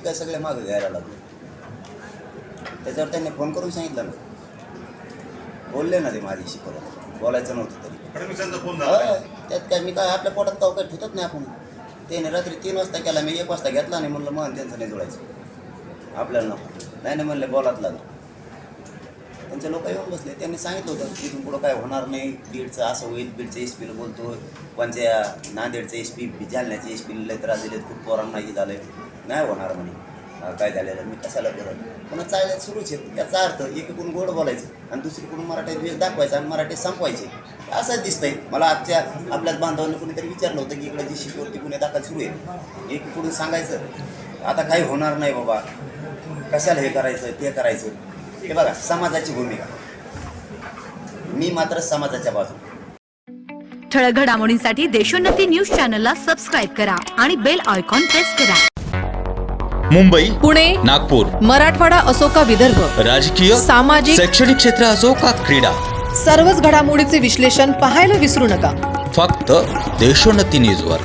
काय सगळे मागे घ्यायला लागले. त्याच्यावर त्यांनी फोन करून सांगितलं ना, बोलले ना ते माझ्याशी परत, बोलायचं नव्हतं तरी. फडणवीसांचा फोन झाला त्यात काय मी काय आपल्या पोटात काव काय ठेवत नाही आपण. त्याने रात्री 3 वाजता केला, मी 1 वाजता घेतला आणि म्हणलं मग त्यांचं नाही जुळायचं आपल्याला नको. नाही म्हणले बोलात लागलं. त्यांचे लोक येऊन बसले, त्यांनी सांगितलं होतं तिथून पुढं काय होणार नाही, बीडचं असं होईल, बीडचं एस पीला बोलतो, कोणत्या नांदेडचं एस पी, जालन्याचे एस पीला लय त्रास दिलेत, खूप पोरांनाही झालं नाही होणार म्हणे. काय झालेलं मी कशाला करत. पुन्हा चालण्यात सुरूच आहे. याचा अर्थ एकीकडून गोड बोलायचं आणि दुसरीकडून मराठीत वेळ दाखवायचा आणि मराठीत संपवायचे. असंच दिसतंय मला. आपल्याच बांधवांनी कुणीतरी विचारलं होतं की इकडे जी शिकवरती गुन्हे दाखल सुरू आहे, एकीकडून सांगायचं आता काही होणार नाही बाबा, कशाला हे करायचं ते करायचं. हे बघा समाजाची भूमिका, मी मात्र समाजाच्या बाजूने. ठळक घडामोडींसाठी देशोन्नती न्यूज चॅनलला सबस्क्राईब करा आणि बेल आयकॉन प्रेस करा. मुंबई, पुणे, नागपूर, मराठवाडा असो का विदर्भ, राजकीय, सामाजिक, शैक्षणिक क्षेत्र असो का क्रीडा, सर्वच घडामोडीचे विश्लेषण पाहायला विसरू नका. फक्त देशोन्नती न्यूजवर.